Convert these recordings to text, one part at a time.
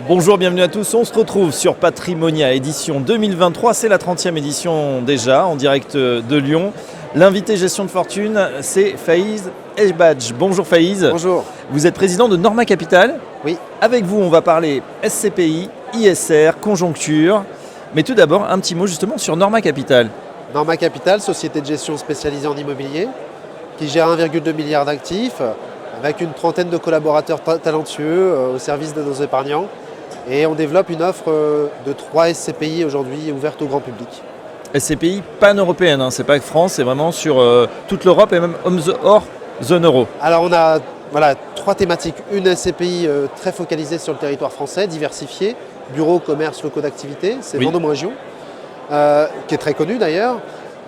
Bonjour, bienvenue à tous. On se retrouve sur Patrimonia édition 2023. C'est la 30e édition déjà, en direct de Lyon. L'invité gestion de fortune, c'est Faïz Ebadj. Bonjour Faïz. Bonjour. Vous êtes président de Norma Capital. Oui. Avec vous, on va parler SCPI, ISR, conjoncture. Mais tout d'abord, un petit mot justement sur Norma Capital. Norma Capital, société de gestion spécialisée en immobilier, qui gère 1,2 milliard d'actifs, avec une trentaine de collaborateurs talentueux au service de nos épargnants. Et on développe une offre de 3 SCPI aujourd'hui ouverte au grand public. SCPI pan-européenne, c'est pas que France, c'est vraiment sur toute l'Europe et même hors zone euro. Alors on a 3 thématiques. Une SCPI très focalisée sur le territoire français, diversifiée, bureaux, commerce, locaux d'activité, c'est Oui. Vendôme Région, qui est très connu d'ailleurs.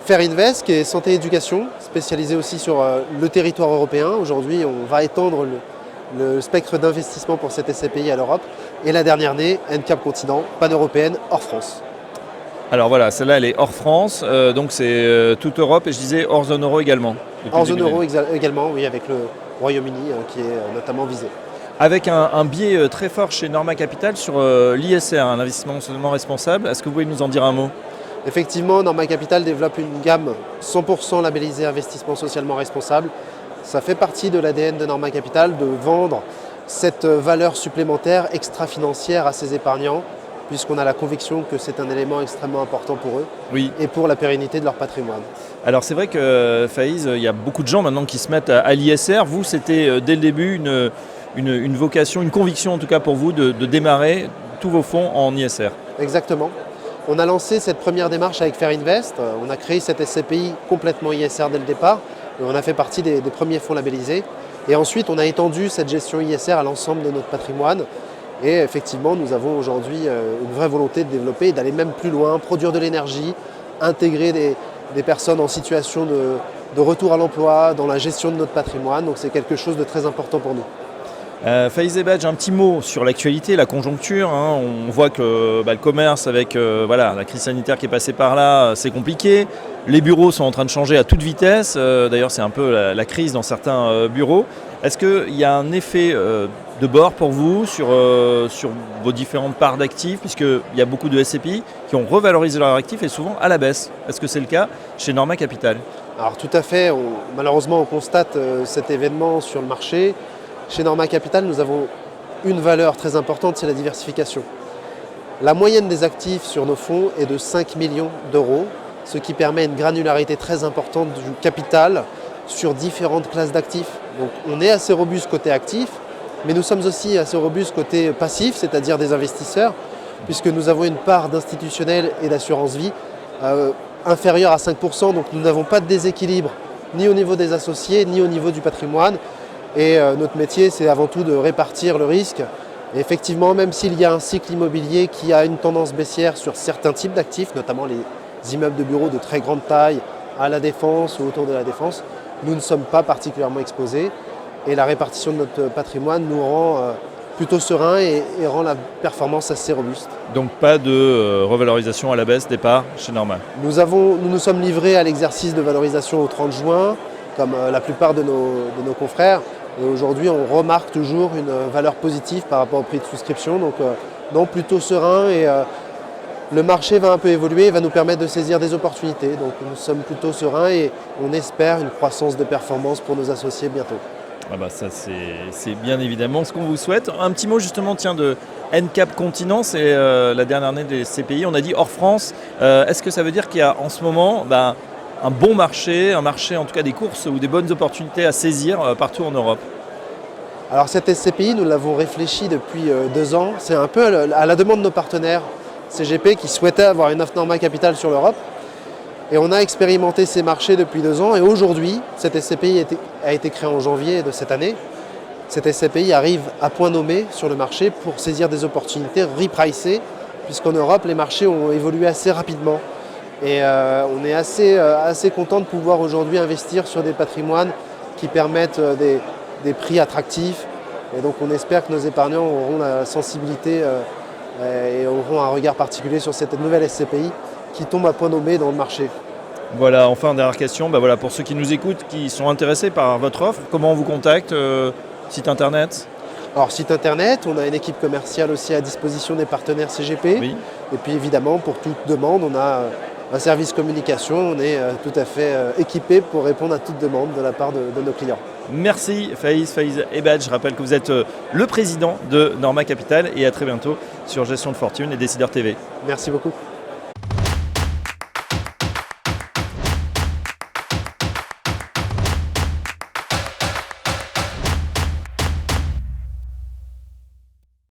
Fair Invest, qui est santé et éducation, spécialisé aussi sur le territoire européen. Aujourd'hui, on va étendre le spectre d'investissement pour cette SCPI à l'Europe. Et la dernière née, NCAP Continent, pan-européenne, hors France. Alors voilà, celle-là elle est hors France, donc c'est toute Europe et je disais hors zone euro également. Hors zone euro également, oui, avec le Royaume-Uni qui est notamment visé. Avec un biais très fort chez Norma Capital sur l'ISR, un investissement socialement responsable. Est-ce que vous pouvez nous en dire un mot ? Effectivement, Norma Capital développe une gamme 100% labellisée investissement socialement responsable. Ça fait partie de l'ADN de Norma Capital de vendre cette valeur supplémentaire extra-financière à ses épargnants, puisqu'on a la conviction que c'est un élément extrêmement important pour eux et pour la pérennité de leur patrimoine. Alors c'est vrai que Faïz, il y a beaucoup de gens maintenant qui se mettent à l'ISR. Vous, c'était dès le début une vocation, une conviction en tout cas pour vous de démarrer tous vos fonds en ISR. Exactement. On a lancé cette première démarche avec Fair Invest. On a créé cette SCPI complètement ISR dès le départ. Et on a fait partie des premiers fonds labellisés. Et ensuite, on a étendu cette gestion ISR à l'ensemble de notre patrimoine. Et effectivement, nous avons aujourd'hui une vraie volonté de développer et d'aller même plus loin, produire de l'énergie, intégrer des personnes en situation de retour à l'emploi dans la gestion de notre patrimoine. Donc c'est quelque chose de très important pour nous. Faïz Ebadj, un petit mot sur l'actualité, la conjoncture. On voit que le commerce avec la crise sanitaire qui est passée par là, c'est compliqué. Les bureaux sont en train de changer à toute vitesse. D'ailleurs, c'est un peu la crise dans certains bureaux. Est-ce qu'il y a un effet de bord pour vous sur vos différentes parts d'actifs, puisqu'il y a beaucoup de SCPI qui ont revalorisé leurs actifs et souvent à la baisse. Est-ce que c'est le cas chez Norma Capital ? Alors tout à fait. Malheureusement, on constate cet événement sur le marché. Chez Norma Capital, nous avons une valeur très importante, c'est la diversification. La moyenne des actifs sur nos fonds est de 5 millions d'euros, ce qui permet une granularité très importante du capital sur différentes classes d'actifs. Donc on est assez robuste côté actif, mais nous sommes aussi assez robustes côté passif, c'est-à-dire des investisseurs, puisque nous avons une part d'institutionnels et d'assurance vie inférieure à 5%, donc nous n'avons pas de déséquilibre ni au niveau des associés, ni au niveau du patrimoine. Et notre métier, c'est avant tout de répartir le risque. Et effectivement, même s'il y a un cycle immobilier qui a une tendance baissière sur certains types d'actifs, notamment les immeubles de bureaux de très grande taille à la Défense ou autour de la Défense, nous ne sommes pas particulièrement exposés. Et la répartition de notre patrimoine nous rend plutôt serein et rend la performance assez robuste. Donc pas de revalorisation à la baisse des parts chez Norma. Nous nous sommes livrés à l'exercice de valorisation au 30 juin, comme la plupart de nos confrères. Et aujourd'hui, on remarque toujours une valeur positive par rapport au prix de souscription. Donc, non, plutôt serein. Et le marché va un peu évoluer et va nous permettre de saisir des opportunités. Donc, nous sommes plutôt sereins et on espère une croissance de performance pour nos associés bientôt. Ça, c'est bien évidemment ce qu'on vous souhaite. Un petit mot justement de NCAP Continent, c'est la dernière année des CPI. On a dit hors France. Est-ce que ça veut dire qu'il y a en ce moment un bon marché, un marché en tout cas des courses ou des bonnes opportunités à saisir partout en Europe? Alors cette SCPI, nous l'avons réfléchi depuis 2 ans. C'est un peu à la demande de nos partenaires CGP qui souhaitaient avoir une offre Norma Capital sur l'Europe. Et on a expérimenté ces marchés depuis 2 ans. Et aujourd'hui, cette SCPI a été créée en janvier de cette année. Cette SCPI arrive à point nommé sur le marché pour saisir des opportunités repricées, puisqu'en Europe, les marchés ont évolué assez rapidement. Et on est assez content de pouvoir aujourd'hui investir sur des patrimoines qui permettent des prix attractifs. Et donc on espère que nos épargnants auront la sensibilité et auront un regard particulier sur cette nouvelle SCPI qui tombe à point nommé dans le marché. Voilà, enfin, dernière question. Pour ceux qui nous écoutent, qui sont intéressés par votre offre, comment on vous contacte? Site internet? Alors site internet, on a une équipe commerciale aussi à disposition des partenaires CGP. Oui. Et puis évidemment, pour toute demande, on a un service communication. On est tout à fait équipé pour répondre à toute demande de la part de nos clients. Merci Faïz Ebadj. Je rappelle que vous êtes le président de Norma Capital et à très bientôt sur Gestion de Fortune et Décideur TV. Merci beaucoup.